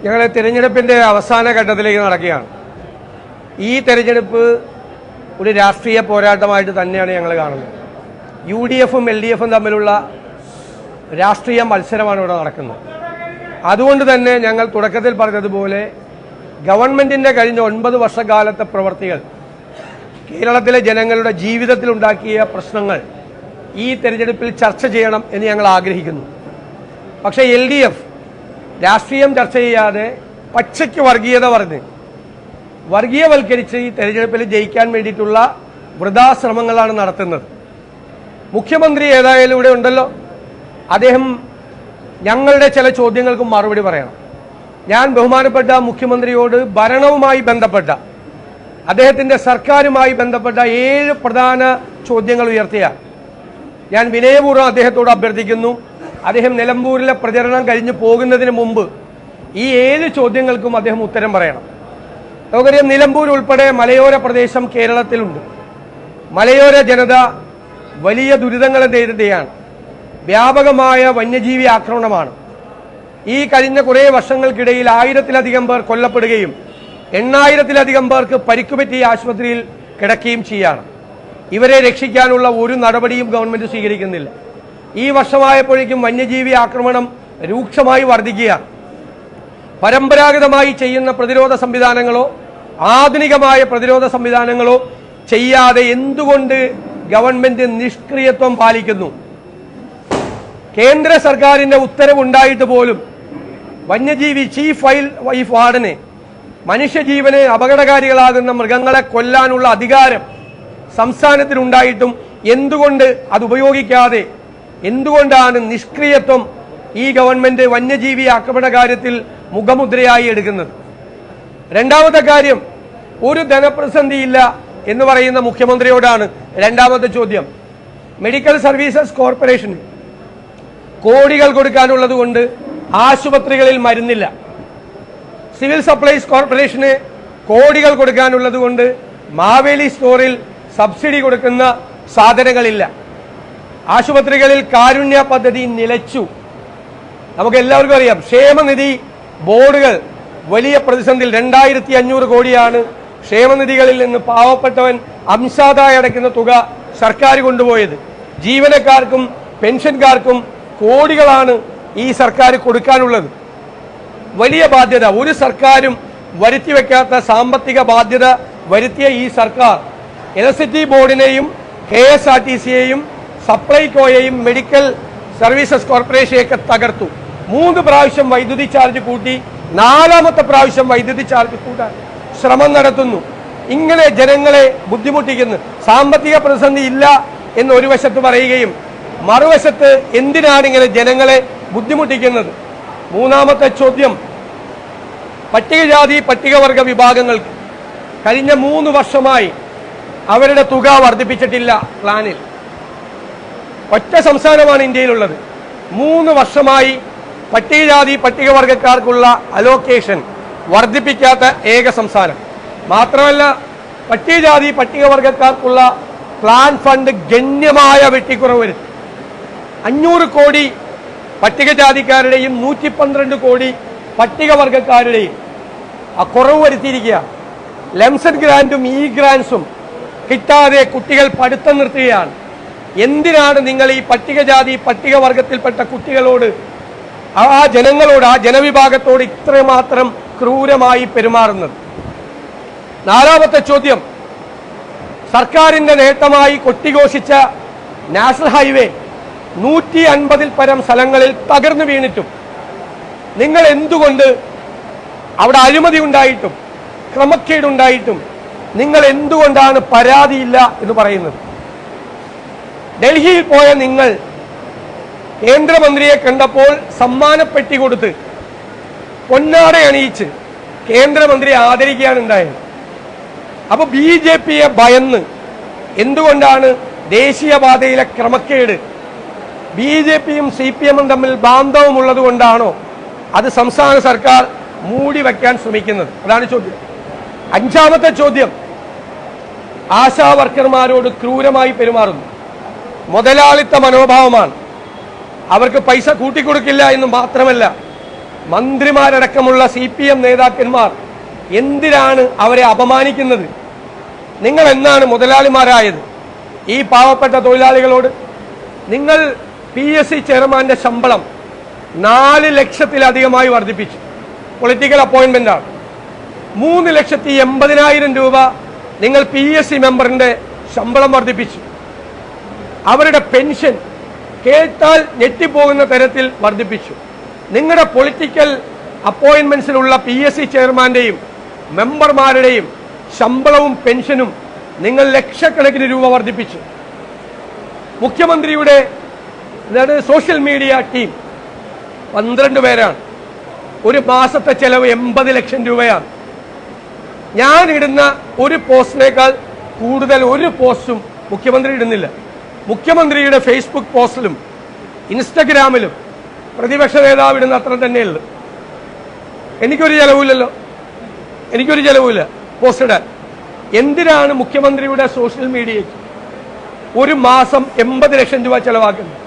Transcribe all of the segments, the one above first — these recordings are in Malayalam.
ഞങ്ങൾ തിരഞ്ഞെടുപ്പിൻ്റെ അവസാന ഘട്ടത്തിലേക്ക് നടക്കുകയാണ്. ഈ തിരഞ്ഞെടുപ്പ് ഒരു രാഷ്ട്രീയ പോരാട്ടമായിട്ട് തന്നെയാണ് ഞങ്ങൾ കാണുന്നത്. UDFും LDFും തമ്മിലുള്ള രാഷ്ട്രീയ മത്സരമാണ് ഇവിടെ നടക്കുന്നത്. അതുകൊണ്ട് തന്നെ ഞങ്ങൾ തുടക്കത്തിൽ പറഞ്ഞതുപോലെ ഗവൺമെൻറ്റിൻ്റെ കഴിഞ്ഞ 9 വർഷക്കാലത്തെ പ്രവർത്തികൾ, കേരളത്തിലെ ജനങ്ങളുടെ ജീവിതത്തിലുണ്ടാക്കിയ പ്രശ്നങ്ങൾ ഈ തെരഞ്ഞെടുപ്പിൽ ചർച്ച ചെയ്യണം എന്ന് ഞങ്ങൾ ആഗ്രഹിക്കുന്നു. പക്ഷേ LDF രാഷ്ട്രീയം ചർച്ച ചെയ്യാതെ പച്ചയ്ക്ക് വർഗീയത പറഞ്ഞ് വർഗീയവൽക്കരിച്ച് ഈ തെരഞ്ഞെടുപ്പിൽ ജയിക്കാൻ വേണ്ടിയിട്ടുള്ള വൃഥാശ്രമങ്ങളാണ് നടത്തുന്നത്. മുഖ്യമന്ത്രി ഏതായാലും ഇവിടെ ഉണ്ടല്ലോ, അദ്ദേഹം ഞങ്ങളുടെ ചില ചോദ്യങ്ങൾക്ക് മറുപടി പറയണം. ഞാൻ ബഹുമാനപ്പെട്ട മുഖ്യമന്ത്രിയോട് ഭരണവുമായി ബന്ധപ്പെട്ട അദ്ദേഹത്തിൻ്റെ സർക്കാരുമായി ബന്ധപ്പെട്ട 7 പ്രധാന ചോദ്യങ്ങൾ ഉയർത്തിയ ഞാൻ വിനയപൂർവ്വം അദ്ദേഹത്തോട് അഭ്യർത്ഥിക്കുന്നു, അദ്ദേഹം നിലമ്പൂരിലെ പ്രചരണം കഴിഞ്ഞ് പോകുന്നതിന് മുമ്പ് ഈ 7 ചോദ്യങ്ങൾക്കും അദ്ദേഹം ഉത്തരം പറയണം. നമുക്കറിയാം, നിലമ്പൂർ ഉൾപ്പെടെ മലയോര പ്രദേശം കേരളത്തിലുണ്ട്. മലയോര ജനത വലിയ ദുരിതങ്ങളെ നേരിടുകയാണ്. വ്യാപകമായ വന്യജീവി ആക്രമണമാണ്. ഈ കഴിഞ്ഞ കുറേ വർഷങ്ങൾക്കിടയിൽ 1000-ലധികം പേർ കൊല്ലപ്പെടുകയും 8000-ലധികം പേർക്ക് പരിക്കുപറ്റി ആശുപത്രിയിൽ കിടക്കുകയും ചെയ്യാണ്. ഇവരെ രക്ഷിക്കാനുള്ള ഒരു നടപടിയും ഗവൺമെന്റ് സ്വീകരിക്കുന്നില്ല. ഈ വർഷമായപ്പോഴേക്കും വന്യജീവി ആക്രമണം രൂക്ഷമായി വർദ്ധിക്കുകയാണ്. പരമ്പരാഗതമായി ചെയ്യുന്ന പ്രതിരോധ സംവിധാനങ്ങളോ ആധുനികമായ പ്രതിരോധ സംവിധാനങ്ങളോ ചെയ്യാതെ എന്തുകൊണ്ട് ഗവൺമെന്റ് നിഷ്ക്രിയത്വം പാലിക്കുന്നു? കേന്ദ്ര സർക്കാരിന്റെ ഉത്തരവുണ്ടായിട്ട് പോലും വന്യജീവി ചീഫ് വൈൽഡ് വാർഡനെ മനുഷ്യജീവന് അപകടകാരികളാകുന്ന മൃഗങ്ങളെ കൊല്ലാനുള്ള അധികാരം സംസ്ഥാനത്തിനുണ്ടായിട്ടും എന്തുകൊണ്ട് അത് ഉപയോഗിക്കാതെ, എന്തുകൊണ്ടാണ് നിഷ്ക്രിയത്വം ഈ ഗവൺമെന്റ് വന്യജീവി ആക്രമണ കാര്യത്തിൽ മുഖമുദ്രയായി എടുക്കുന്നത്? രണ്ടാമത്തെ കാര്യം, ഒരു ധനപ്രതിസന്ധിയില്ല എന്ന് പറയുന്ന മുഖ്യമന്ത്രിയോടാണ് രണ്ടാമത്തെ ചോദ്യം. മെഡിക്കൽ സർവീസസ് കോർപ്പറേഷന് കോടികൾ കൊടുക്കാനുള്ളത് കൊണ്ട് ആശുപത്രികളിൽ മരുന്നില്ല. സിവിൽ സപ്ലൈസ് കോർപ്പറേഷന് കോടികൾ കൊടുക്കാനുള്ളത് കൊണ്ട് മാവേലി സ്റ്റോറിൽ സബ്സിഡി കൊടുക്കുന്ന സാധനങ്ങളില്ല. ആശുപത്രികളിൽ കാരുണ്യ പദ്ധതി നിലച്ചു. നമുക്ക് എല്ലാവർക്കും അറിയാം, ക്ഷേമനിധി ബോർഡുകൾ വലിയ പ്രതിസന്ധിയിൽ 2500 കോടിയാണ് ക്ഷേമനിധികളിൽ നിന്ന് പാവപ്പെട്ടവൻ അംശാദായ അടയ്ക്കുന്ന തുക സർക്കാർ കൊണ്ടുപോയത്. ജീവനക്കാർക്കും പെൻഷൻകാർക്കും കോടികളാണ് ഈ സർക്കാർ കൊടുക്കാനുള്ളത്. വലിയ ബാധ്യത, ഒരു സർക്കാരും വരുത്തിവെക്കാത്ത സാമ്പത്തിക ബാധ്യത വരുത്തിയ ഈ സർക്കാർ ഇലക്ട്രിസിറ്റി ബോർഡിനെയും KSRTCയെയും സപ്ലൈകോയെയും മെഡിക്കൽ സർവീസസ് കോർപ്പറേഷനെയൊക്കെ തകർത്തു. 3 പ്രാവശ്യം വൈദ്യുതി ചാർജ് കൂട്ടി, 4ാമത്തെ പ്രാവശ്യം വൈദ്യുതി ചാർജ് കൂട്ടാൻ ശ്രമം നടത്തുന്നു. ഇങ്ങനെ ജനങ്ങളെ ബുദ്ധിമുട്ടിക്കുന്നു. സാമ്പത്തിക പ്രതിസന്ധി ഇല്ല എന്ന് ഒരു വശത്ത് പറയുകയും മറുവശത്ത് എന്തിനാണ് ഇങ്ങനെ ജനങ്ങളെ ബുദ്ധിമുട്ടിക്കുന്നത്? മൂന്നാമത്തെ ചോദ്യം, പട്ടികജാതി പട്ടികവർഗ വിഭാഗങ്ങൾക്ക് കഴിഞ്ഞ 3 വർഷമായി അവരുടെ തുക വർദ്ധിപ്പിച്ചിട്ടില്ല. പ്ലാനിൽ ഒറ്റ സംസ്ഥാനമാണ് ഇന്ത്യയിലുള്ളത്. 3 വർഷമായി പട്ടികജാതി പട്ടികവർഗക്കാർക്കുള്ള അലോക്കേഷൻ വർദ്ധിപ്പിക്കാത്ത ഏക സംസ്ഥാനം. മാത്രമല്ല, പട്ടികജാതി പട്ടികവർഗക്കാർക്കുള്ള പ്ലാൻ ഫണ്ട് ഗണ്യമായ വെട്ടിക്കുറവ് വരുത്തി. 500 കോടി പട്ടികജാതിക്കാരുടെയും 112 കോടി പട്ടികവർഗക്കാരുടെയും ആ കുറവ് വരുത്തിയിരിക്കുക. ലംസൺ ഗ്രാൻഡും ഗ്രാൻസും കിട്ടാതെ കുട്ടികൾ പഠിത്തം നിർത്തുകയാണ്. എന്തിനാണ് നിങ്ങൾ ഈ പട്ടികജാതി പട്ടികവർഗത്തിൽപ്പെട്ട കുട്ടികളോട്, ആ ജനങ്ങളോട്, ആ ജനവിഭാഗത്തോട് ഇത്രമാത്രം ക്രൂരമായി പെരുമാറുന്നത്? 4ാമത്തെ ചോദ്യം, സർക്കാരിന്റെ നേട്ടമായി കൊട്ടിഘോഷിച്ച നാഷണൽ ഹൈവേ 150-ൽ പരം സ്ഥലങ്ങളിൽ തകർന്നു വീണിട്ടും നിങ്ങൾ എന്തുകൊണ്ട് അവിടെ അഴിമതി ഉണ്ടായിട്ടും ക്രമക്കേടുണ്ടായിട്ടും നിങ്ങൾ എന്തുകൊണ്ടാണ് പരാതിയില്ല എന്ന് പറയുന്നത്? ഡൽഹിയിൽ പോയ നിങ്ങൾ കേന്ദ്രമന്ത്രിയെ കണ്ടപ്പോൾ സമ്മാനപ്പെട്ടി കൊടുത്ത് പൊന്നാട അണിയിച്ച് കേന്ദ്രമന്ത്രിയെ ആദരിക്കുകയാണ് ഉണ്ടായത്. അപ്പൊ BJPയെ ഭയന്ന് എന്തുകൊണ്ടാണ് ദേശീയപാതയിലെ ക്രമക്കേട് BJPയും CPMും തമ്മിൽ ബാന്ധവമുള്ളത് കൊണ്ടാണോ അത് സംസ്ഥാന സർക്കാർ മൂടി വയ്ക്കാൻ ശ്രമിക്കുന്നത്? അതാണ് ചോദ്യം. 5ാമത്തെ ചോദ്യം, ആശാ വർക്കർമാരോട് ക്രൂരമായി പെരുമാറുന്നു. മുതലാളിത്ത മനോഭാവമാണ്. അവർക്ക് പൈസ കൂട്ടിക്കൊടുക്കില്ല എന്ന് മാത്രമല്ല, മന്ത്രിമാരടക്കമുള്ള CPM നേതാക്കന്മാർ എന്തിനാണ് അവരെ അപമാനിക്കുന്നത്? നിങ്ങൾ എന്നാണ് മുതലാളിമാരായത് ഈ പാവപ്പെട്ട തൊഴിലാളികളോട്? നിങ്ങൾ PSC ചെയർമാന്റെ ശമ്പളം 4 ലക്ഷത്തിലധികമായി വർദ്ധിപ്പിച്ചു. പൊളിറ്റിക്കൽ അപ്പോയിന്റ്മെന്റാണ്. 3,80,000 രൂപ നിങ്ങൾ PSC മെമ്പറിന്റെ ശമ്പളം വർദ്ധിപ്പിച്ചു. അവരുടെ പെൻഷൻ കേട്ടാൽ ഞെട്ടിപ്പോകുന്ന തരത്തിൽ വർദ്ധിപ്പിച്ചു. നിങ്ങളുടെ പൊളിറ്റിക്കൽ അപ്പോയിന്റ്മെന്റ്സിലുള്ള PSC ചെയർമാന്റെയും മെമ്പർമാരുടെയും ശമ്പളവും പെൻഷനും നിങ്ങൾ ലക്ഷക്കണക്കിന് രൂപ വർദ്ധിപ്പിച്ചു. മുഖ്യമന്ത്രിയുടെ സോഷ്യൽ മീഡിയ ടീം 12 പേരാണ്. ഒരു മാസത്തെ ചെലവ് 80 ലക്ഷം രൂപയാണ്. ഞാൻ ഇടുന്ന ഒരു പോസ്റ്റിനേക്കാൾ കൂടുതൽ ഒരു പോസ്റ്റും മുഖ്യമന്ത്രി ഇടുന്നില്ല. മുഖ്യമന്ത്രിയുടെ ഫേസ്ബുക്ക് പോസ്റ്റിലും ഇൻസ്റ്റഗ്രാമിലും പ്രതിപക്ഷ നേതാവ് ഇടുന്ന അത്ര തന്നെയുള്ളൂ. എനിക്കൊരു ചെലവില്ലല്ലോ, എനിക്കൊരു ചെലവില്ല പോസ്റ്റ് ഇടാൻ. എന്തിനാണ് മുഖ്യമന്ത്രിയുടെ സോഷ്യൽ മീഡിയയ്ക്ക് ഒരു മാസം 80 ലക്ഷം രൂപ ചെലവാക്കുന്നത്?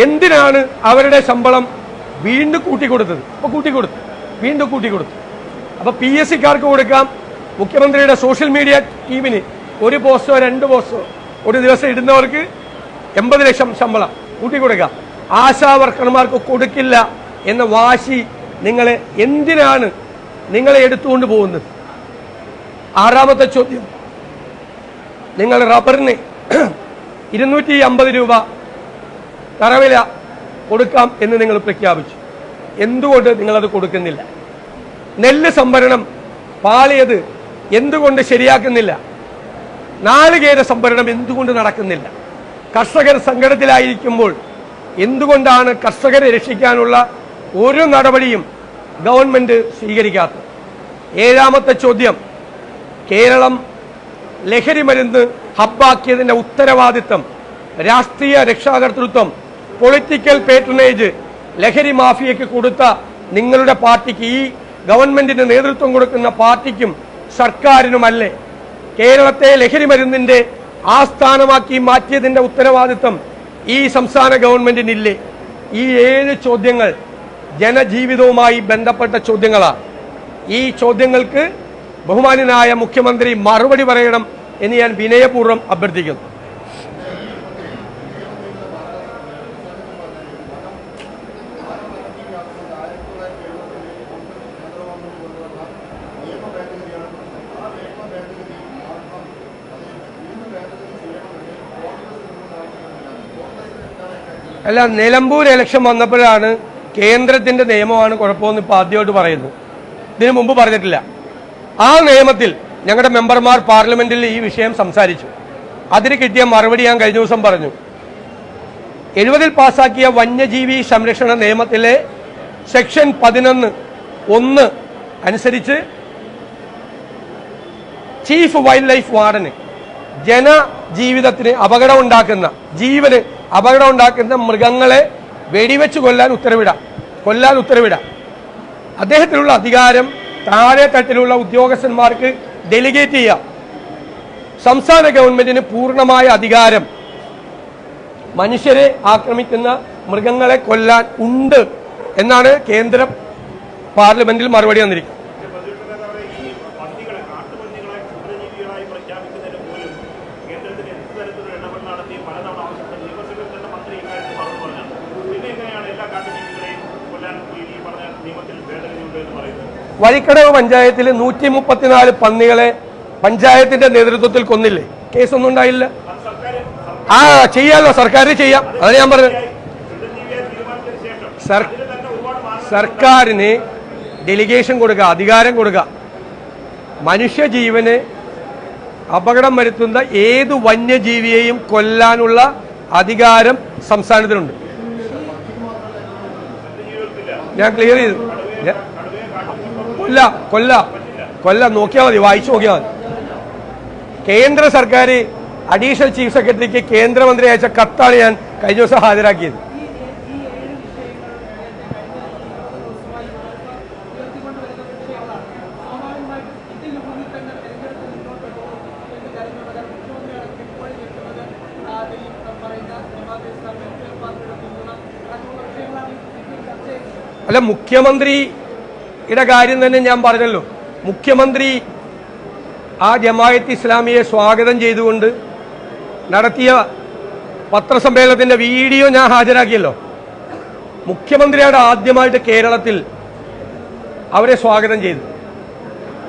എന്തിനാണ് അവരുടെ ശമ്പളം വീണ്ടും കൂട്ടിക്കൊടുത്തത്? അപ്പോൾ കൂട്ടിക്കൊടുത്തു, വീണ്ടും കൂട്ടിക്കൊടുത്തു. അപ്പോൾ PSCക്കാർക്ക് കൊടുക്കാം, മുഖ്യമന്ത്രിയുടെ സോഷ്യൽ മീഡിയ ടീമിന് ഒരു പോസ്റ്റോ 2 പോസ്റ്റോ ഒരു ദിവസം ഇടുന്നവർക്ക് 80 ലക്ഷം ശമ്പളം കൂട്ടിക്കൊടുക്കാം. ആശാ വർക്കർമാർക്ക് കൊടുക്കില്ല എന്ന വാശി നിങ്ങളെ എന്തിനാണ് നിങ്ങളെ എടുത്തുകൊണ്ട് പോകുന്നത്? 6ാമത്തെ ചോദ്യം, നിങ്ങൾ റബ്ബറിന് 250 രൂപ തറവില കൊടുക്കാം എന്ന് നിങ്ങൾ പ്രഖ്യാപിച്ചു. എന്തുകൊണ്ട് നിങ്ങളത് കൊടുക്കുന്നില്ല? നെല്ല് സംഭരണം പാളിയത് എന്തുകൊണ്ട് ശരിയാക്കുന്നില്ല? നാളികേര സംഭരണം എന്തുകൊണ്ട് നടക്കുന്നില്ല? കർഷകർ സങ്കടത്തിലായിരിക്കുമ്പോൾ എന്തുകൊണ്ടാണ് കർഷകരെ രക്ഷിക്കാനുള്ള ഒരു നടപടിയും ഗവൺമെന്റ് സ്വീകരിക്കാത്തത്? 7ാമത്തെ ചോദ്യം, കേരളം ലഹരി മരുന്ന് ഹബ്ബാക്കിയതിന്റെ ഉത്തരവാദിത്തം, രാഷ്ട്രീയ രക്ഷാകർതൃത്വം, പൊളിറ്റിക്കൽ പേട്രണേജ് ലഹരി മാഫിയയ്ക്ക് കൊടുത്ത നിങ്ങളുടെ പാർട്ടിക്ക്, ഈ ഗവൺമെന്റിന് നേതൃത്വം കൊടുക്കുന്ന പാർട്ടിക്കും സർക്കാരിനുമല്ലേ? കേരളത്തെ ലഹരി മരുന്നിന്റെ ആസ്ഥാനമാക്കി മാറ്റിയതിന്റെ ഉത്തരവാദിത്തം ഈ സംസ്ഥാന ഗവൺമെന്റിനില്ലേ? ഈ 7 ചോദ്യങ്ങൾ ജനജീവിതവുമായി ബന്ധപ്പെട്ട ചോദ്യങ്ങളാണ്. ഈ ചോദ്യങ്ങൾക്ക് ബഹുമാന്യനായ മുഖ്യമന്ത്രി മറുപടി പറയണം എന്ന് ഞാൻ വിനയപൂർവ്വം അഭ്യർത്ഥിക്കുന്നു. അല്ല, നിലമ്പൂർ ഇലക്ഷൻ വന്നപ്പോഴാണ് കേന്ദ്രത്തിന്റെ നിയമമാണ് കുഴപ്പമെന്ന് ഇപ്പൊ ആദ്യമായിട്ട് പറയുന്നത്. ഇതിനു മുമ്പ് പറഞ്ഞിട്ടില്ല. ആ നിയമത്തിൽ ഞങ്ങളുടെ മെമ്പർമാർ പാർലമെന്റിൽ ഈ വിഷയം സംസാരിച്ചു. അതിന് കിട്ടിയ മറുപടി ഞാൻ കഴിഞ്ഞ ദിവസം പറഞ്ഞു. 70-ൽ പാസാക്കിയ വന്യജീവി സംരക്ഷണ നിയമത്തിലെ സെക്ഷൻ 11(1) അനുസരിച്ച് ചീഫ് വൈൽഡ് ലൈഫ് വാർഡന് ജനജീവിതത്തിന് അപകടമുണ്ടാക്കുന്ന, ജീവന് അപകടമുണ്ടാക്കുന്ന മൃഗങ്ങളെ വെടിവെച്ച് കൊല്ലാൻ ഉത്തരവിടാം. അദ്ദേഹത്തിനുള്ള അധികാരം താഴെ തട്ടിലുള്ള ഉദ്യോഗസ്ഥന്മാർക്ക് ഡെലിഗേറ്റ് ചെയ്യാം. സംസ്ഥാന ഗവൺമെന്റിന് പൂർണ്ണമായ അധികാരം മനുഷ്യരെ ആക്രമിക്കുന്ന മൃഗങ്ങളെ കൊല്ലാൻ ഉണ്ട് എന്നാണ് കേന്ദ്ര പാർലമെന്റിൽ മറുപടി വന്നിരിക്കുന്നത്. വഴിക്കടവ് പഞ്ചായത്തിൽ 134 പന്നികളെ പഞ്ചായത്തിന്റെ നേതൃത്വത്തിൽ കൊന്നില്ലേ? കേസൊന്നും ഉണ്ടായില്ല. ചെയ്യാലോ, സർക്കാർ ചെയ്യാം. അതാണ് ഞാൻ പറഞ്ഞത്. സർക്കാരിന് ഡെലിഗേഷൻ കൊടുക്കുക, അധികാരം കൊടുക്കുക. മനുഷ്യജീവന് അപകടം വരുത്തുന്ന ഏത് വന്യജീവിയെയും കൊല്ലാനുള്ള അധികാരം സംസ്ഥാനത്തിനുണ്ട്. ഞാൻ ക്ലിയർ ചെയ്തു. കൊല്ല നോക്കിയാൽ മതി, വായിച്ചു നോക്കിയാൽ മതി. കേന്ദ്ര സർക്കാർ അഡീഷണൽ ചീഫ് സെക്രട്ടറിക്ക് കേന്ദ്രമന്ത്രി അയച്ച കത്താണ് ഞാൻ കഴിഞ്ഞ ദിവസം ഹാജരാക്കിയത്. അല്ല, മുഖ്യമന്ത്രിയുടെ കാര്യം തന്നെ ഞാൻ പറഞ്ഞല്ലോ. മുഖ്യമന്ത്രി ആ ജമാഅത്ത് ഇസ്ലാമിയെ സ്വാഗതം ചെയ്തുകൊണ്ട് നടത്തിയ പത്രസമ്മേളനത്തിന്റെ വീഡിയോ ഞാൻ ഹാജരാക്കിയല്ലോ. മുഖ്യമന്ത്രിയുടെ ആദ്യമായിട്ട് കേരളത്തിൽ അവരെ സ്വാഗതം ചെയ്തു.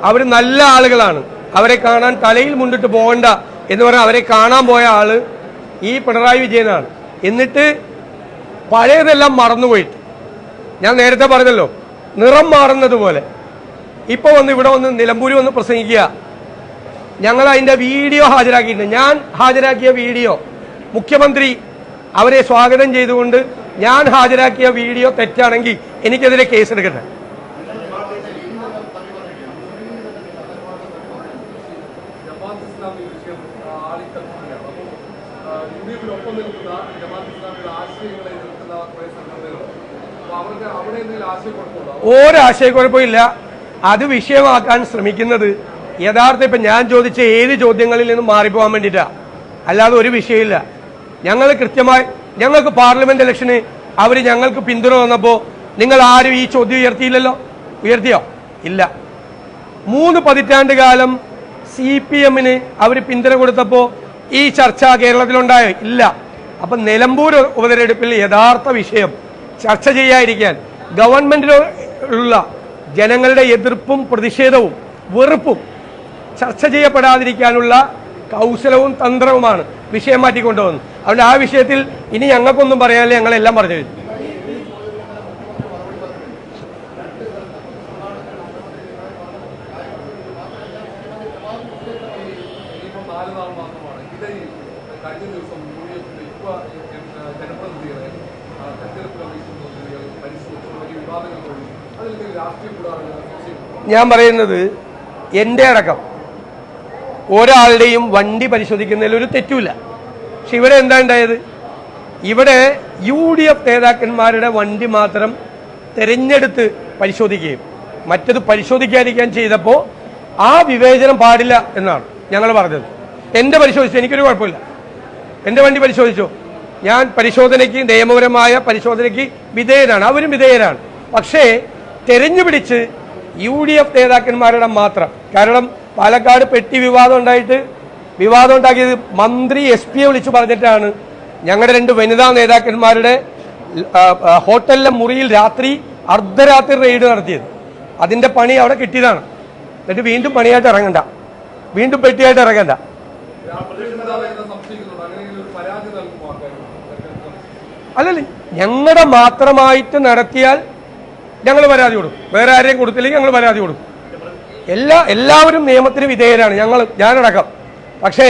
അവർ നല്ല ആളുകളാണ്, അവരെ കാണാൻ തലയിൽ മുണ്ടിട്ട് പോകണ്ട എന്ന് പറഞ്ഞാൽ അവരെ കാണാൻ പോയ ആള് ഈ പിണറായി വിജയനാണ്. എന്നിട്ട് പഴയതെല്ലാം മറന്നുപോയിട്ട്, ഞാൻ നേരത്തെ പറഞ്ഞല്ലോ, നിറം മാറുന്നത് പോലെ ഇപ്പൊ വന്ന് ഇവിടെ വന്ന് നിലമ്പൂരിൽ വന്ന് പ്രസംഗിക്കുക. ഞങ്ങൾ അതിന്റെ വീഡിയോ ഹാജരാക്കിയിട്ടുണ്ട്. ഞാൻ ഹാജരാക്കിയ വീഡിയോ, മുഖ്യമന്ത്രി അവരെ സ്വാഗതം ചെയ്തുകൊണ്ട് ഞാൻ ഹാജരാക്കിയ വീഡിയോ തെറ്റാണെങ്കിൽ എനിക്കെതിരെ കേസെടുക്കട്ടെ. ഒരാശയക്കുഴപ്പമില്ല. അത് വിഷയമാക്കാൻ ശ്രമിക്കുന്നത് യഥാർത്ഥം ഇപ്പം ഞാൻ ചോദിച്ച ഏത് ചോദ്യങ്ങളിൽ നിന്നും മാറിപ്പോകാൻ വേണ്ടിയിട്ടാണ്, അല്ലാതെ ഒരു വിഷയമില്ല. ഞങ്ങൾ കൃത്യമായി, ഞങ്ങൾക്ക് പാർലമെന്റ് ഇലക്ഷന് അവർ ഞങ്ങൾക്ക് പിന്തുണ വന്നപ്പോൾ നിങ്ങൾ ആരും ഈ ചോദ്യം ഉയർത്തിയില്ലല്ലോ. ഉയർത്തിയോ? ഇല്ല. 3 പതിറ്റാണ്ട് കാലം CPM-ന് അവർ പിന്തുണ കൊടുത്തപ്പോൾ ഈ ചർച്ച കേരളത്തിലുണ്ടായോ? ഇല്ല. അപ്പം നിലമ്പൂർ ഉപതെരഞ്ഞെടുപ്പിൽ യഥാർത്ഥ വിഷയം ചർച്ച ചെയ്യാതിരിക്കാൻ ഗവൺമെന്റിലുള്ള ജനങ്ങളുടെ എതിർപ്പും പ്രതിഷേധവും വെറുപ്പും ചർച്ച ചെയ്യപ്പെടാതിരിക്കാനുള്ള കൗശലവും തന്ത്രവുമാണ് വിഷയം മാറ്റിക്കൊണ്ടുവന്നത്. അതുകൊണ്ട് ആ വിഷയത്തിൽ ഇനി ഞങ്ങൾക്കൊന്നും പറയാനില്ല, ഞങ്ങളെല്ലാം പറഞ്ഞു കഴിഞ്ഞു. ഞാൻ പറയുന്നത് എൻ്റെ അടക്കം ഒരാളുടെയും വണ്ടി പരിശോധിക്കുന്നതിൽ ഒരു തെറ്റുമില്ല. പക്ഷെ ഇവിടെ എന്താ ഉണ്ടായത്? ഇവിടെ UDF നേതാക്കന്മാരുടെ വണ്ടി മാത്രം തെരഞ്ഞെടുത്ത് പരിശോധിക്കുകയും മറ്റത് പരിശോധിക്കാതിരിക്കാൻ ചെയ്തപ്പോൾ ആ വിവേചനം പാടില്ല എന്നാണ് ഞങ്ങൾ പറഞ്ഞത്. എൻ്റെ പരിശോധിച്ചു, എനിക്കൊരു കുഴപ്പമില്ല. എൻ്റെ വണ്ടി പരിശോധിച്ചു. ഞാൻ പരിശോധനയ്ക്ക്, നിയമപരമായ പരിശോധനയ്ക്ക് വിധേയനാണ്, അവരും വിധേയരാണ്. പക്ഷേ തെരഞ്ഞുപിടിച്ച് UDF നേതാക്കന്മാരുടെ മാത്രം, കാരണം പാലക്കാട് പെട്ടി വിവാദം ഉണ്ടാക്കിയത് മന്ത്രി SP-യെ വിളിച്ചു പറഞ്ഞിട്ടാണ് ഞങ്ങളുടെ 2 വനിതാ നേതാക്കന്മാരുടെ ഹോട്ടലിലെ മുറിയിൽ അർദ്ധരാത്രി റെയ്ഡ് നടത്തിയത്. അതിന്റെ പണി അവിടെ കിട്ടിയതാണ്. എന്നിട്ട് വീണ്ടും പണിയായിട്ട് ഇറങ്ങണ്ട, വീണ്ടും പെട്ടിയായിട്ട് ഇറങ്ങണ്ട. അല്ലല്ല, ഞങ്ങളുടെ മാത്രമായിട്ട് നടത്തിയാൽ ഞങ്ങൾ പരാതി കൊടുക്കും. വേറെ ആരെയും കൊടുത്തില്ലെങ്കിൽ ഞങ്ങൾ പരാതി കൊടുക്കും. എല്ലാവരും നിയമത്തിന് വിധേയരാണ്, ഞാനടക്കം. പക്ഷേ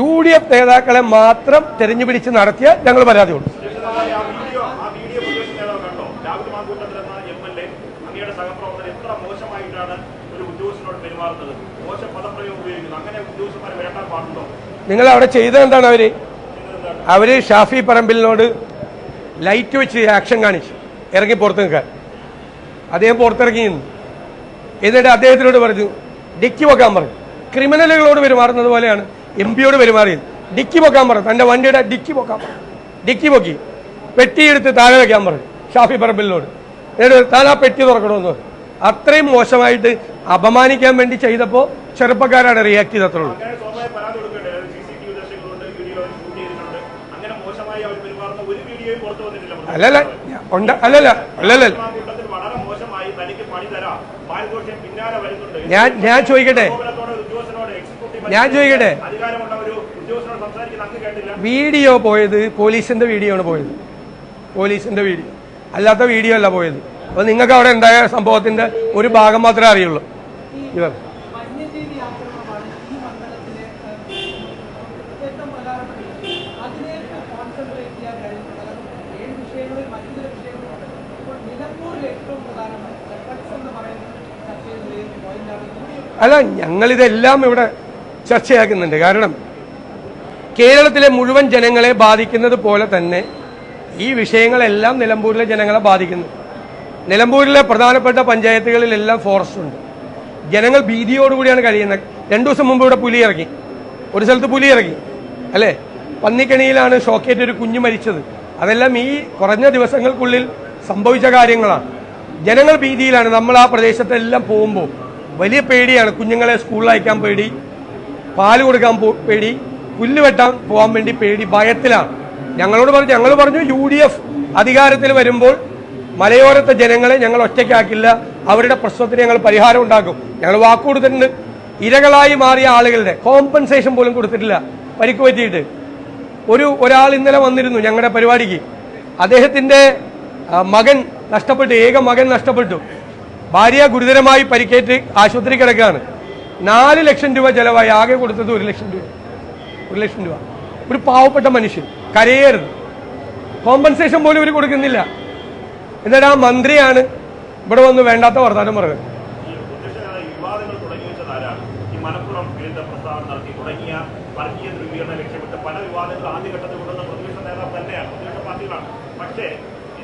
UDF നേതാക്കളെ മാത്രം തെരഞ്ഞുപിടിച്ച് നടത്തിയാൽ ഞങ്ങൾ പരാതി കൊടുക്കും. നിങ്ങൾ അവിടെ ചെയ്തത് എന്താണ്? അവര് ഷാഫി പറമ്പിലിനോട് ലൈറ്റ് വെച്ച് ആക്ഷൻ കാണിച്ചു ഇറങ്ങി പുറത്ത് നിൽക്കാൻ. അദ്ദേഹം പുറത്തിറങ്ങി നിന്നു. എന്നിട്ട് അദ്ദേഹത്തിനോട് പറഞ്ഞു ഡിക്കി പൊക്കാൻ പറഞ്ഞു. ക്രിമിനലുകളോട് പെരുമാറുന്നത് പോലെയാണ് MP-യോട് പെരുമാറിയത്. ഡിക്കി പൊക്കാൻ പറഞ്ഞു, തന്റെ വണ്ടിയുടെ ഡിക്കി പൊക്കാൻ പറഞ്ഞു. ഡിക്കി പൊക്കി പെട്ടിയെടുത്ത് താഴെ വെക്കാൻ പറഞ്ഞു ഷാഫി പറമ്പിലിനോട്. എന്നിട്ട് താൻ ആ പെട്ടി തുറക്കണമെന്ന് പറഞ്ഞു. അത്രയും മോശമായിട്ട് അപമാനിക്കാൻ വേണ്ടി ചെയ്തപ്പോൾ ചെറുപ്പക്കാരാണ് റിയാക്ട് ചെയ്തത്രയുള്ളൂ. അല്ലല്ല അല്ലല്ല അല്ലല്ല ഞാൻ ചോദിക്കട്ടെ, വീഡിയോ പോയത് പോലീസിന്റെ വീഡിയോ ആണ് പോയത്, പോലീസിന്റെ വീഡിയോ, അല്ലാത്ത വീഡിയോ അല്ല പോയത്. അപ്പൊ നിങ്ങൾക്ക് അവിടെ ഉണ്ടായ സംഭവത്തിന്റെ ഒരു ഭാഗം മാത്രമേ അറിയുള്ളൂ. ഇവർ അല്ല, ഞങ്ങളിതെല്ലാം ഇവിടെ ചർച്ചയാക്കുന്നുണ്ട്. കാരണം കേരളത്തിലെ മുഴുവൻ ജനങ്ങളെ ബാധിക്കുന്നത് പോലെ തന്നെ ഈ വിഷയങ്ങളെല്ലാം നിലമ്പൂരിലെ ജനങ്ങളെ ബാധിക്കുന്നു. നിലമ്പൂരിലെ പ്രധാനപ്പെട്ട പഞ്ചായത്തുകളിലെല്ലാം ഫോറസ്റ്റ് ഉണ്ട്. ജനങ്ങൾ ഭീതിയോടുകൂടിയാണ് കഴിയുന്നത്. 2 ദിവസം മുമ്പ് ഇവിടെ പുലി ഇറങ്ങി, ഒരു സ്ഥലത്ത് പുലി ഇറങ്ങി അല്ലേ. പന്നിക്കണിയിലാണ് ഷോക്കേറ്റ് ഒരു കുഞ്ഞു മരിച്ചത്. അതെല്ലാം ഈ കുറഞ്ഞ ദിവസങ്ങൾക്കുള്ളിൽ സംഭവിച്ച കാര്യങ്ങളാണ്. ജനങ്ങൾ ഭീതിയിലാണ്. നമ്മൾ ആ പ്രദേശത്തെല്ലാം പോകുമ്പോൾ വലിയ പേടിയാണ്. കുഞ്ഞുങ്ങളെ സ്കൂളിൽ അയക്കാൻ പേടി, പാല് കൊടുക്കാൻ പേടി, പുല്ല് വെട്ടാൻ പോകാൻ വേണ്ടി പേടി, ഭയത്തിലാണ്. ഞങ്ങൾ പറഞ്ഞു UDF അധികാരത്തിൽ വരുമ്പോൾ മലയോരത്തെ ജനങ്ങളെ ഞങ്ങൾ ഒറ്റയ്ക്കാക്കില്ല, അവരുടെ പ്രശ്നത്തിന് ഞങ്ങൾ പരിഹാരം ഉണ്ടാക്കും. ഞങ്ങൾ വാക്ക് കൊടുത്തിട്ടുണ്ട്. ഇരകളായി മാറിയ ആളുകളുടെ കോമ്പൻസേഷൻ പോലും കൊടുത്തിട്ടില്ല. പരിക്ക് പറ്റിയിട്ട് ഒരാൾ ഇന്നലെ വന്നിരുന്നു ഞങ്ങളുടെ പരിപാടിക്ക്. അദ്ദേഹത്തിന്റെ മകൻ നഷ്ടപ്പെട്ടു, ഏക മകൻ നഷ്ടപ്പെട്ടു. ഭാര്യ ഗുരുതരമായി പരിക്കേറ്റ് ആശുപത്രി കിടക്കുകയാണ്. 4 ലക്ഷം രൂപ ചെലവായി, ആകെ കൊടുത്തത് 1 ലക്ഷം രൂപ. 1 ലക്ഷം രൂപ. ഒരു പാവപ്പെട്ട മനുഷ്യൻ കരയരുത്, കോമ്പൻസേഷൻ പോലും ഇവർ കൊടുക്കുന്നില്ല. എന്നിട്ട് ആ മന്ത്രിയാണ് ഇവിടെ വന്ന് വേണ്ടാത്ത വർത്തമാനം പറയുന്നത്.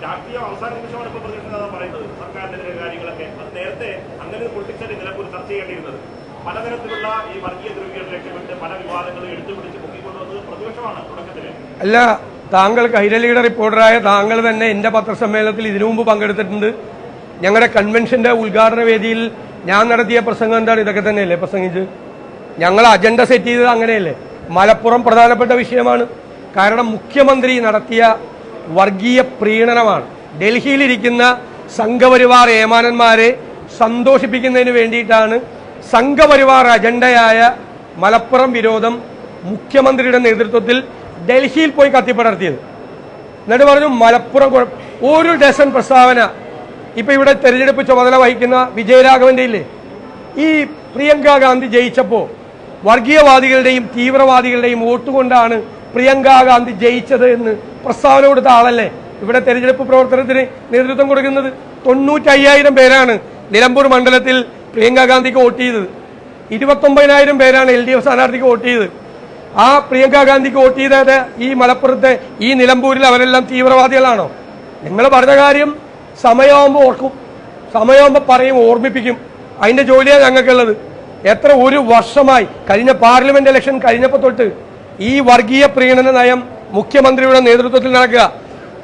രാഷ്ട്രീയം അവസാന നിമിഷമാണ് ഇപ്പോൾ പ്രതിപക്ഷ നേതാവ് പറയുന്നത്, സർക്കാരിനെതിരെ കാര്യങ്ങളൊക്കെ. അത് നേരത്തെ അങ്ങനെ ഒരു പൊളിറ്റിക്സിന്റെ നിലമ്പൂർ ചർച്ച ചെയ്യേണ്ടിയിരുന്നത്. പലതരത്തിലുള്ള ഈ വർഗീയ ധ്രുവീകരണം ലക്ഷ്യമിട്ട് പല വിവാദങ്ങളും എടുത്തുപിടിച്ച് പൊക്കിക്കൊണ്ടുവന്നത് പ്രതിപക്ഷമാണ് തുടക്കത്തില്. അല്ല, താങ്കൾ കൈരളിയുടെ റിപ്പോർട്ടറായ താങ്കൾ തന്നെ എന്റെ പത്രസമ്മേളനത്തിൽ ഇതിനു മുമ്പ് പങ്കെടുത്തിട്ടുണ്ട്. ഞങ്ങളുടെ കൺവെൻഷന്റെ ഉദ്ഘാടന വേദിയിൽ ഞാൻ നടത്തിയ പ്രസംഗം എന്താണ്? ഇതൊക്കെ തന്നെയല്ലേ പ്രസംഗിച്ച്? ഞങ്ങൾ അജണ്ട സെറ്റ് ചെയ്തത് അങ്ങനെയല്ലേ? മലപ്പുറം പ്രധാനപ്പെട്ട വിഷയമാണ്. കാരണം മുഖ്യമന്ത്രി നടത്തിയ വർഗീയ പ്രീണനമാണ്. ഡൽഹിയിലിരിക്കുന്ന സംഘപരിവാർ ഏമാനന്മാരെ സന്തോഷിപ്പിക്കുന്നതിന് വേണ്ടിയിട്ടാണ് സംഘപരിവാർ അജണ്ടയായ മലപ്പുറം വിരോധം മുഖ്യമന്ത്രിയുടെ നേതൃത്വത്തിൽ ഡൽഹിയിൽ പോയി കത്തിപ്പടർത്തിയത്. എന്നിട്ട് പറഞ്ഞു മലപ്പുറം ഒരു ഡസൻ പ്രസ്താവന. ഇപ്പൊ ഇവിടെ തെരഞ്ഞെടുപ്പ് ചുമതല വഹിക്കുന്ന വിജയരാഘവന്റെ ഇല്ലേ, ഈ പ്രിയങ്ക ഗാന്ധി ജയിച്ചപ്പോ വർഗീയവാദികളുടെയും തീവ്രവാദികളുടെയും വോട്ടുകൊണ്ടാണ് പ്രിയങ്ക ഗാന്ധി ജയിച്ചത് എന്ന് പ്രസ്താവന കൊടുത്ത ആളല്ലേ ഇവിടെ തെരഞ്ഞെടുപ്പ് പ്രവർത്തനത്തിന് നേതൃത്വം കൊടുക്കുന്നത്. 95,000 പേരാണ് നിലമ്പൂർ മണ്ഡലത്തിൽ പ്രിയങ്ക ഗാന്ധിക്ക് വോട്ട് ചെയ്തത്. 29,000 പേരാണ് LDF സ്ഥാനാർത്ഥിക്ക് വോട്ട് ചെയ്തത്. ആ പ്രിയങ്ക ഗാന്ധിക്ക് വോട്ട് ചെയ്തത് ഈ മലപ്പുറത്തെ ഈ നിലമ്പൂരിൽ അവരെല്ലാം തീവ്രവാദികളാണോ? നിങ്ങൾ പറഞ്ഞ കാര്യം സമയമാകുമ്പോൾ ഓർക്കും, സമയമാകുമ്പോൾ പറയും, ഓർമ്മിപ്പിക്കും. അതിന്റെ ജോലിയാണ് ഞങ്ങൾക്കുള്ളത്. ഒരു വർഷമായി കഴിഞ്ഞ പാർലമെന്റ് ഇലക്ഷൻ കഴിഞ്ഞപ്പോൾ തൊട്ട് ഈ വർഗീയ പ്രീണന നയം മുഖ്യമന്ത്രിയുടെ നേതൃത്വത്തിൽ നടക്കുക.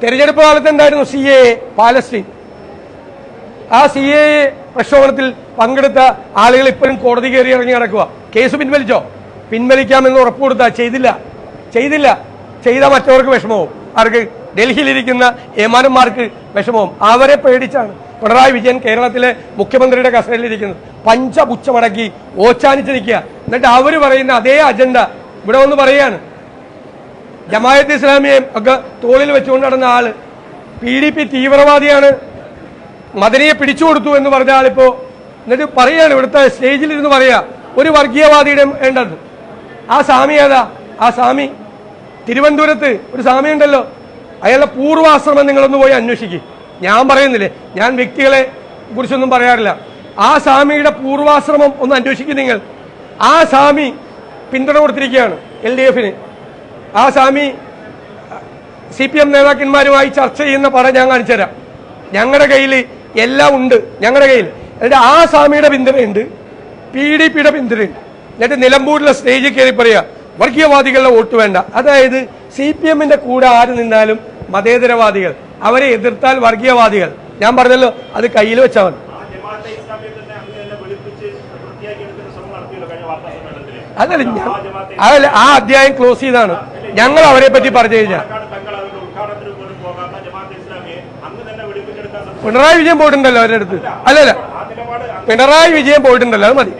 തെരഞ്ഞെടുപ്പ് കാലത്ത് എന്തായിരുന്നു? CAA Palestine. ആ CAA പ്രക്ഷോഭത്തിൽ പങ്കെടുത്ത ആളുകൾ ഇപ്പോഴും കോടതി കയറി ഇറങ്ങി നടക്കുക. കേസ് പിൻവലിച്ചോ? പിൻവലിക്കാമെന്ന് ഉറപ്പ് കൊടുത്താ ചെയ്തില്ല. ചെയ്താൽ മറ്റവർക്ക് വിഷമവും. ആർക്ക്? ഡൽഹിയിലിരിക്കുന്ന ഏമാനന്മാർക്ക് വിഷമവും. അവരെ പേടിച്ചാണ് പിണറായി വിജയൻ കേരളത്തിലെ മുഖ്യമന്ത്രിയുടെ കസ്റ്റഡിയിലിരിക്കുന്നത്. പഞ്ചപുച്ഛമടക്കി ഓച്ചാനിച്ച് നിൽക്കുക. എന്നിട്ട് അവർ പറയുന്ന അതേ അജണ്ട ഇവിടെ വന്ന് പറയാണ്. ജമാഅത്ത് ഇസ്ലാമിയെ ഒക്കെ തോളിൽ വെച്ചുകൊണ്ട് നടന്ന ആള് PDP തീവ്രവാദിയാണ്, മദനിയെ പിടിച്ചു കൊടുത്തു എന്ന് പറഞ്ഞ ആളിപ്പോ എന്നിട്ട് പറയാണ്, ഇവിടുത്തെ സ്റ്റേജിലിരുന്ന് പറയാ ഒരു വർഗീയവാദിയുടെ വേണ്ടത്. ആ സ്വാമി ഏതാ? ആ സ്വാമി തിരുവനന്തപുരത്ത് ഒരു സ്വാമി ഉണ്ടല്ലോ, അയാളുടെ പൂർവാശ്രമം നിങ്ങളൊന്ന് പോയി അന്വേഷിക്കും. ഞാൻ പറയുന്നില്ലേ, ഞാൻ വ്യക്തികളെ കുറിച്ചൊന്നും പറയാറില്ല. ആ സ്വാമിയുടെ പൂർവാശ്രമം ഒന്ന് അന്വേഷിക്കും നിങ്ങൾ. ആ സ്വാമി പിന്തുണ കൊടുത്തിരിക്കുകയാണ് LDF-ന്. ആ സ്വാമി CPM നേതാക്കന്മാരുമായി ചർച്ച ചെയ്യുന്ന പടം ഞാൻ കാണിച്ചു തരാം. ഞങ്ങളുടെ കയ്യിൽ എല്ലാം ഉണ്ട്, ഞങ്ങളുടെ കയ്യിൽ. എന്നിട്ട് ആ സ്വാമിയുടെ പിന്തുണയുണ്ട്, PDP-യുടെ പിന്തുണയുണ്ട്. എന്നിട്ട് നിലമ്പൂരിലെ സ്റ്റേജിൽ കയറി പറയാ വർഗീയവാദികളുടെ വോട്ട് വേണ്ട. അതായത് CPM-ന്റെ കൂടെ ആര് നിന്നാലും മതേതരവാദികൾ, അവരെ എതിർത്താൽ വർഗീയവാദികൾ. ഞാൻ പറഞ്ഞല്ലോ, അത് കയ്യിൽ വെച്ചാൽ മതി. അതല്ല, ആ അധ്യായം ക്ലോസ് ചെയ്താണ്. ഞങ്ങൾ അവരെ പറ്റി പറഞ്ഞു കഴിഞ്ഞാൽ പിണറായി വിജയൻ പോയിട്ടുണ്ടല്ലോ അവരുടെ അടുത്ത്. അല്ലല്ല, പിണറായി വിജയൻ പോയിട്ടുണ്ടല്ലോ, അത് മതി.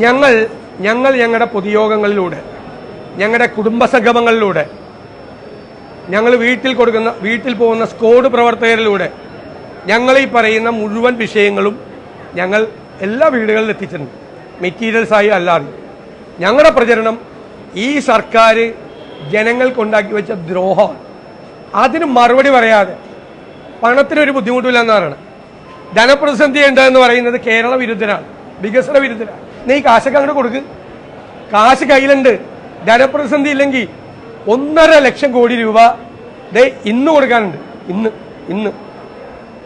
ഞങ്ങൾ ഞങ്ങളുടെ പൊതുയോഗങ്ങളിലൂടെ, ഞങ്ങളുടെ കുടുംബസംഗമങ്ങളിലൂടെ, ഞങ്ങൾ വീട്ടിൽ പോകുന്ന സ്ക്വാഡ് പ്രവർത്തകരിലൂടെ ഞങ്ങൾ ഈ പറയുന്ന മുഴുവൻ വിഷയങ്ങളും ഞങ്ങൾ എല്ലാ വീടുകളിലും എത്തിച്ചിട്ടുണ്ട്. മെറ്റീരിയൽസായി അല്ലാതെ ഞങ്ങളുടെ പ്രചരണം ഈ സർക്കാർ ജനങ്ങൾക്കുണ്ടാക്കി വെച്ച ദ്രോഹമാണ്. അതിന് മറുപടി പറയാതെ പണത്തിനൊരു ബുദ്ധിമുട്ടില്ല എന്ന് പറയണം. ധനപ്രതിസന്ധി ഉണ്ടെന്ന് പറയുന്നത് കേരള വിരുദ്ധനാണ്, വികസന വിരുദ്ധനാണ്. നീ കാശൊക്കെ അങ്ങോട്ട് കൊടുക്ക്, കാശ് കയ്യിലുണ്ട്. ധനപ്രതിസന്ധി ഇല്ലെങ്കിൽ 1.5 ലക്ഷം കോടി രൂപ ഇന്ന് കൊടുക്കാനുണ്ട്. ഇന്ന്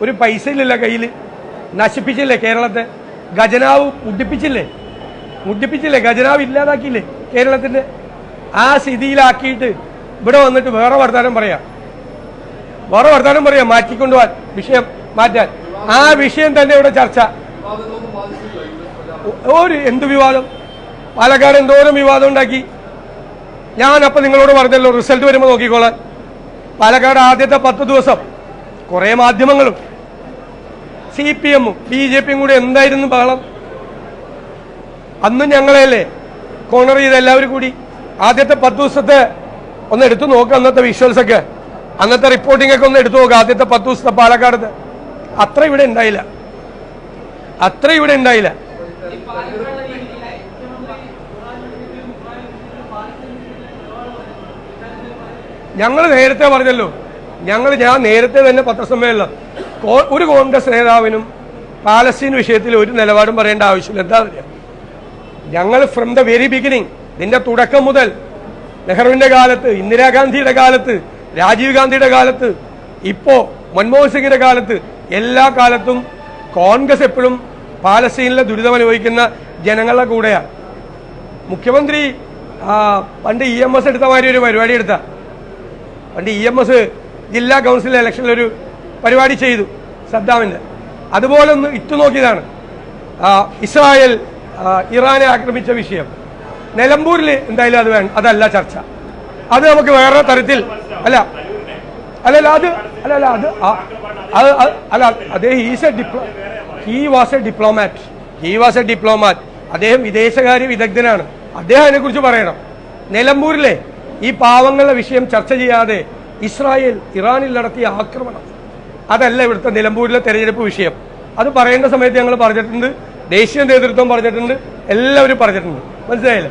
ഒരു പൈസ ഇല്ലല്ല കയ്യിൽ. നശിപ്പിച്ചില്ലേ കേരളത്തെ? ഖജനാവ് മുട്ടിപ്പിച്ചില്ലേ? ഖജനാവ് ഇല്ലാതാക്കിയില്ലേ കേരളത്തിന്റെ? ആ സ്ഥിതിയിലാക്കിയിട്ട് ഇവിടെ വന്നിട്ട് വേറെ വർത്താനം പറയാം, മാറ്റിക്കൊണ്ടുപോകാൻ, വിഷയം മാറ്റാൻ. ആ വിഷയം തന്നെ ഇവിടെ ചർച്ച. എന്ത് വിവാദം? പാലക്കാട് എന്തോരം വിവാദം ഉണ്ടാക്കി. ഞാനപ്പം നിങ്ങളോട് പറഞ്ഞല്ലോ റിസൾട്ട് വരുമ്പോൾ നോക്കിക്കോളാൻ. പാലക്കാട് ആദ്യത്തെ 10 ദിവസം കുറേ മാധ്യമങ്ങളും CPM-ഉം BJP-യും കൂടി എന്തായിരുന്നു ബഹളം. അന്നും ഞങ്ങളെയല്ലേ കോർണർ ചെയ്ത് എല്ലാവരും കൂടി. ആദ്യത്തെ 10 ദിവസത്തെ ഒന്ന് എടുത്തു നോക്കുക, അന്നത്തെ വിഷ്വൽസ് ഒക്കെ, അന്നത്തെ റിപ്പോർട്ടിംഗ് ഒക്കെ ഒന്ന് എടുത്തു നോക്കുക. ആദ്യത്തെ 10 ദിവസത്തെ പാലക്കാടത്ത് അത്ര ഇവിടെ ഉണ്ടായില്ല. ഞങ്ങൾ നേരത്തെ പറഞ്ഞല്ലോ, ഞാൻ നേരത്തെ തന്നെ പത്രസമ്മേളനം, ഒരു കോൺഗ്രസ് നേതാവിനും പാലസ്തീൻ വിഷയത്തിൽ ഒരു നിലപാടും പറയേണ്ട ആവശ്യമില്ല. എന്താ പറയുക, ഞങ്ങൾ ഫ്രം ദ വെരി ബിഗിനിങ്, ഇതിന്റെ തുടക്കം മുതൽ, നെഹ്റുവിന്റെ കാലത്ത്, ഇന്ദിരാഗാന്ധിയുടെ കാലത്ത്, രാജീവ് ഗാന്ധിയുടെ കാലത്ത്, ഇപ്പോ മൻമോഹൻ സിംഗിന്റെ കാലത്ത്, എല്ലാ കാലത്തും കോൺഗ്രസ് എപ്പോഴും പാലസ്തീനിലെ ദുരിതമനുഭവിക്കുന്ന ജനങ്ങളുടെ കൂടെയാണ്. മുഖ്യമന്ത്രി പണ്ട് EMS എടുത്ത മാതിരി ഒരു പരിപാടി എടുത്ത, പണ്ട് EMS ജില്ലാ കൗൺസിൽ ഇലക്ഷനിൽ ഒരു പരിപാടി ചെയ്തു സദ്ദാമിന്റെ, അതുപോലെ ഒന്ന് ഇട്ടുനോക്കിയതാണ്. ഇസ്രായേൽ ഇറാനെ ആക്രമിച്ച വിഷയം നിലമ്പൂരിൽ എന്തായാലും അതല്ല ചർച്ച. അത് നമുക്ക് വേറെ തരത്തിൽ ഹി വാസ് എ ഡിപ്ലോമാറ്റ്. അദ്ദേഹം വിദേശകാര്യ വിദഗ്ധനാണ്. അദ്ദേഹം അതിനെക്കുറിച്ച് പറയണം. നിലമ്പൂരിലെ ഈ പാവങ്ങളുടെ വിഷയം ചർച്ച ചെയ്യാതെ ഇസ്രായേൽ ഇറാനിൽ നടത്തിയ ആക്രമണം, അതല്ല ഇവിടുത്തെ നിലമ്പൂരിലെ തെരഞ്ഞെടുപ്പ് വിഷയം. അത് പറയേണ്ട സമയത്ത് ഞങ്ങൾ പറഞ്ഞിട്ടുണ്ട്, ദേശീയ നേതൃത്വം പറഞ്ഞിട്ടുണ്ട്, എല്ലാവരും പറഞ്ഞിട്ടുണ്ട്. മനസ്സിലായില്ലേ?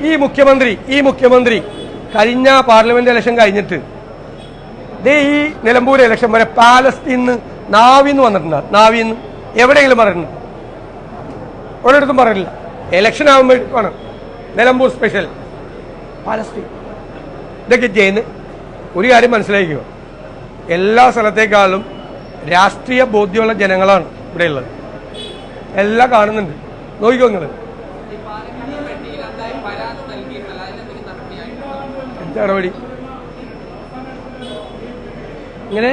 ഈ മുഖ്യമന്ത്രി കഴിഞ്ഞ പാർലമെന്റ് ഇലക്ഷൻ കഴിഞ്ഞിട്ട് ഈ നിലമ്പൂർ ഇലക്ഷൻ വരെ പാലസ്തീന്ന് നാവിന്ന് വന്നിട്ടുണ്ട്. നാവിന്ന് എവിടെയെങ്കിലും പറഞ്ഞിട്ടുണ്ട്? ഒരിടത്തും പറഞ്ഞില്ല. ഇലക്ഷൻ ആകുമ്പോഴേക്കാണ് നിലമ്പൂർ സ്പെഷ്യൽ പാലസ്തീൻ. ഇതൊക്കെ ചെയ്യുന്ന ഒരു കാര്യം മനസ്സിലാക്കുക, എല്ലാ സ്ഥലത്തേക്കാളും രാഷ്ട്രീയ ബോധ്യമുള്ള ജനങ്ങളാണ് ഇവിടെയുള്ളത്. എല്ലാം കാണുന്നുണ്ട്, നോക്കിക്കോ നിങ്ങൾ. എന്താ നടപടി? ഇങ്ങനെ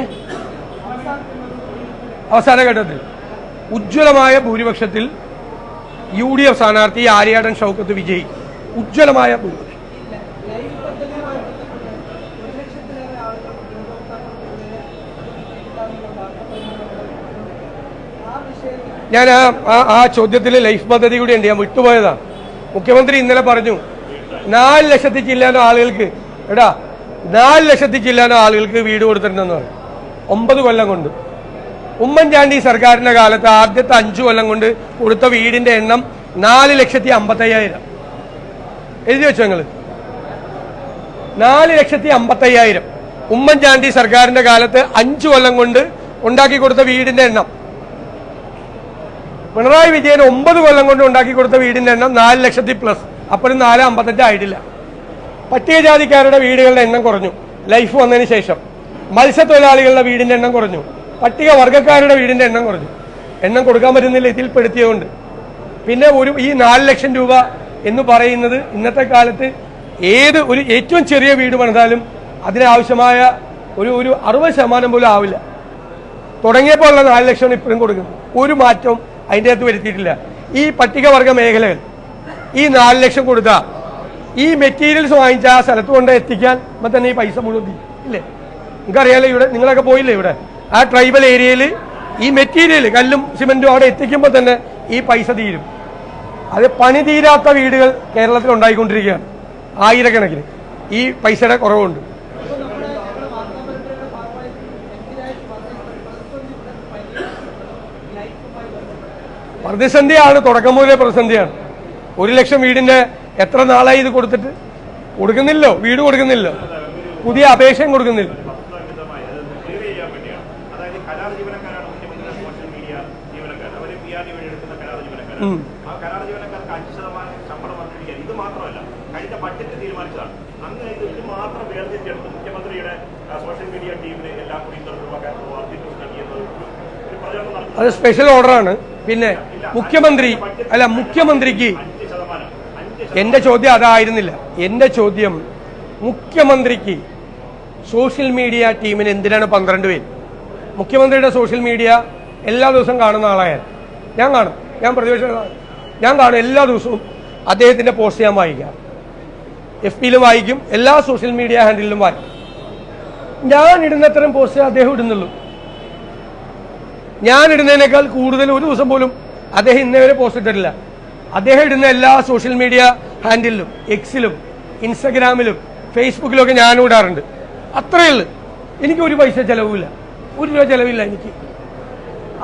അവസാന ഘട്ടത്തിൽ ഉജ്ജ്വലമായ ഭൂരിപക്ഷത്തിൽ UDF സ്ഥാനാർത്ഥി ആര്യാടൻ ഷൗക്കത്ത് വിജയിക്കും. ഉജ്ജ്വലമായ ഭൂരിപക്ഷം. ഞാൻ ആ ചോദ്യത്തിൽ ലൈഫ് പദ്ധതി കൂടി ഉണ്ട്, ഞാൻ വിട്ടുപോയതാണ്. മുഖ്യമന്ത്രി ഇന്നലെ പറഞ്ഞു 4 ലക്ഷത്തിൽ ചില്ലാനോ ആളുകൾക്ക് 4 ലക്ഷത്തിൽ ചില്ലാനോ ആളുകൾക്ക് വീട് കൊടുത്തിട്ടുണ്ടെന്ന് പറഞ്ഞു. 9 കൊല്ലം കൊണ്ട്. ഉമ്മൻചാണ്ടി സർക്കാരിന്റെ കാലത്ത് ആദ്യത്തെ 5 കൊല്ലം കൊണ്ട് കൊടുത്ത വീടിന്റെ എണ്ണം 4,55,000. എഴുതി വെച്ചോ നിങ്ങൾ, 4,55,000. ഉമ്മൻചാണ്ടി സർക്കാരിന്റെ കാലത്ത് 5 കൊല്ലം കൊണ്ട് ഉണ്ടാക്കി കൊടുത്ത വീടിന്റെ എണ്ണം. പിണറായി വിജയൻ 9 കൊല്ലം കൊണ്ട് ഉണ്ടാക്കി കൊടുത്ത വീടിന്റെ എണ്ണം 4 ലക്ഷത്തിൽ പ്ലസ്. അപ്പോഴും 4,55 ആയിട്ടില്ല. പട്ടികജാതിക്കാരുടെ വീടുകളുടെ എണ്ണം കുറഞ്ഞു ലൈഫ് വന്നതിന് ശേഷം. മത്സ്യത്തൊഴിലാളികളുടെ വീടിന്റെ എണ്ണം കുറഞ്ഞു. പട്ടിക വർഗ്ഗക്കാരുടെ വീടിന്റെ എണ്ണം കുറഞ്ഞു. എണ്ണം കൊടുക്കാൻ പറ്റുന്നില്ല ഇതിൽ പെടുത്തിയതുകൊണ്ട്. പിന്നെ ഈ 4 ലക്ഷം രൂപ എന്ന് പറയുന്നത് ഇന്നത്തെ കാലത്ത് ഏറ്റവും ചെറിയ വീട് പണിതാലും അതിനാവശ്യമായ ഒരു 60% പോലും ആവില്ല. തുടങ്ങിയപ്പോൾ ഉള്ള 4 ലക്ഷം ഇപ്പോഴും കൊടുക്കുന്നു. ഒരു മാറ്റവും അതിൻ്റെ അകത്ത് വരുത്തിയിട്ടില്ല. ഈ പട്ടികവർഗ മേഖലകൾ ഈ 4 ലക്ഷം കൊടുത്താൽ ഈ മെറ്റീരിയൽസ് വാങ്ങിച്ച ആ സ്ഥലത്ത് കൊണ്ട് എത്തിക്കാൻ തന്നെ ഈ പൈസ മുഴുവൻ ഇല്ലേ? നിങ്ങൾക്കറിയാലോ, ഇവിടെ നിങ്ങളൊക്കെ പോയില്ലേ, ഇവിടെ ആ ട്രൈബൽ ഏരിയയിൽ ഈ മെറ്റീരിയൽ കല്ലും സിമെന്റും അവിടെ എത്തിക്കുമ്പോൾ തന്നെ ഈ പൈസ തീരും. അത് പണി തീരാത്ത വീടുകൾ കേരളത്തിൽ ഉണ്ടായിക്കൊണ്ടിരിക്കുകയാണ് ആയിരക്കണക്കിന്. ഈ പൈസയുടെ കുറവുണ്ട്. പ്രതിസന്ധിയാണ്, തുടക്കം മുതലേ പ്രതിസന്ധിയാണ്. 1 ലക്ഷം വീടിന്റെ എത്ര നാളായി ഇത് കൊടുക്കുന്നില്ലോ, വീട് കൊടുക്കുന്നില്ലോ, പുതിയ അപേക്ഷയും കൊടുക്കുന്നില്ല. മുഖ്യമന്ത്രിക്ക് എന്റെ ചോദ്യം അതായിരുന്നില്ല. എന്റെ ചോദ്യം മുഖ്യമന്ത്രിക്ക് സോഷ്യൽ മീഡിയ ടീമിന് എന്തിനാണ് 12 പേര്? മുഖ്യമന്ത്രിയുടെ സോഷ്യൽ മീഡിയ എല്ലാ ദിവസവും കാണുന്ന ആളായാൽ ഞാൻ കാണും, ഞാൻ പ്രതിപക്ഷ ഞാൻ കാണും, എല്ലാ ദിവസവും അദ്ദേഹത്തിന്റെ പോസ്റ്റ് ഞാൻ വായിക്കാം, FB-യിലും വായിക്കും, എല്ലാ സോഷ്യൽ മീഡിയ ഹാൻഡിലും വായിക്കും. ഞാൻ ഇടുന്നത്രയും പോസ്റ്റേ അദ്ദേഹം ഇടുന്നുള്ളൂ. ഞാൻ ഇടുന്നതിനേക്കാൾ കൂടുതൽ ഒരു ദിവസം പോലും അദ്ദേഹം ഇന്നേവരെ പോസ്റ്റ് ഇട്ടിട്ടില്ല. അദ്ദേഹം ഇടുന്ന എല്ലാ സോഷ്യൽ മീഡിയ ഹാൻഡിലും, X-ലും, ഇൻസ്റ്റഗ്രാമിലും, ഫേസ്ബുക്കിലും ഒക്കെ ഞാനും ഇടാറുണ്ട്. അത്രയേ ഉള്ളൂ. എനിക്ക് ഒരു പൈസ ചെലവില്ല, 1 രൂപ ചെലവില്ല എനിക്ക്.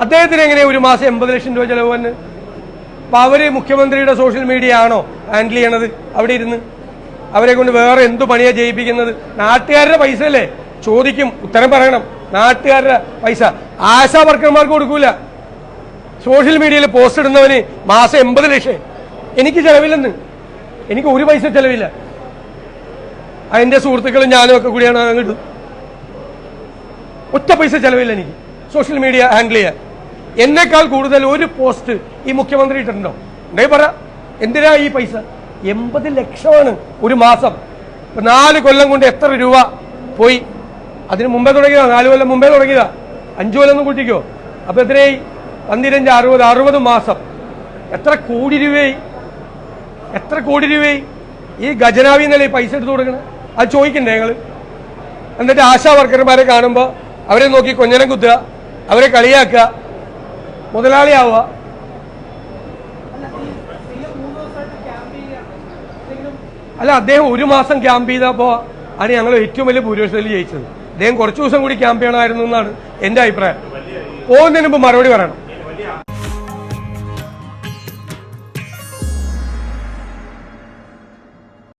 അദ്ദേഹത്തിന് എങ്ങനെ ഒരു മാസം 80 ലക്ഷം രൂപ ചെലവ് തന്നെ? അപ്പൊ അവര് മുഖ്യമന്ത്രിയുടെ സോഷ്യൽ മീഡിയ ആണോ ഹാൻഡിൽ ചെയ്യണത്? അവിടെ ഇരുന്ന് അവരെ കൊണ്ട് വേറെ എന്തു പണിയാ ചെയ്യിപ്പിക്കുന്നത്? നാട്ടുകാരുടെ പൈസ അല്ലേ? ചോദിക്കും, ഉത്തരം പറയണം. നാട്ടുകാരുടെ പൈസ ആശാ വർക്കർമാർക്ക് കൊടുക്കൂല. സോഷ്യൽ മീഡിയയിൽ പോസ്റ്റ് ഇടുന്നവന് മാസം 80 ലക്ഷം. എനിക്ക് ചെലവില്ലെന്ന്, എനിക്ക് ഒരു പൈസ ചെലവില്ല. അതിന്റെ സുഹൃത്തുക്കളും ഞാനും ഒക്കെ കൂടിയാണ് അങ്ങോട്ട്. ഒറ്റ പൈസ ചെലവില്ല എനിക്ക് സോഷ്യൽ മീഡിയ ഹാൻഡിൽ ചെയ്യാൻ. എന്നേക്കാൾ കൂടുതൽ ഒരു പോസ്റ്റ് ഈ മുഖ്യമന്ത്രി ഇട്ടിട്ടുണ്ടോ? ഉണ്ടേ പറ. എന്തിനാ ഈ പൈസ? 80 ലക്ഷമാണ് ഒരു മാസം. 4 കൊല്ലം കൊണ്ട് എത്ര രൂപ പോയി? അതിന് മുമ്പേ തുടങ്ങിയതാ, 4 കൊല്ലം മുമ്പേ തുടങ്ങിയതാ. 5 കൊല്ലം ഒന്നും കൂട്ടിക്കോ. അപ്പൊ എത്രയായി? 15, 60 മാസം. എത്ര കോടി രൂപയായി? എത്ര കോടി രൂപയായി? ഈ ഖജനാവിൽ നിന്നല്ലേ ഈ പൈസ എടുത്തു കൊടുക്കണേ? അത് ചോദിക്കണ്ടേ ഞങ്ങൾ? എന്നിട്ട് ആശാ വർക്കർമാരെ കാണുമ്പോൾ അവരെ നോക്കി കൊഞ്ഞനം കുത്തുക, അവരെ കളിയാക്കുക, മുതലാളിയാവുക. അല്ല, അദ്ദേഹം 1 മാസം ക്യാമ്പ് ചെയ്തപ്പോ ആണ് ഞങ്ങൾ ഏറ്റവും വലിയ ഭൂരിപക്ഷത്തിൽ ജയിച്ചത്. അദ്ദേഹം കുറച്ചു ദിവസം കൂടി ക്യാമ്പ് ചെയ്യണമായിരുന്നു എന്നാണ് എന്റെ അഭിപ്രായം. പോകുന്നതിന് മുമ്പ് മറുപടി പറയണം.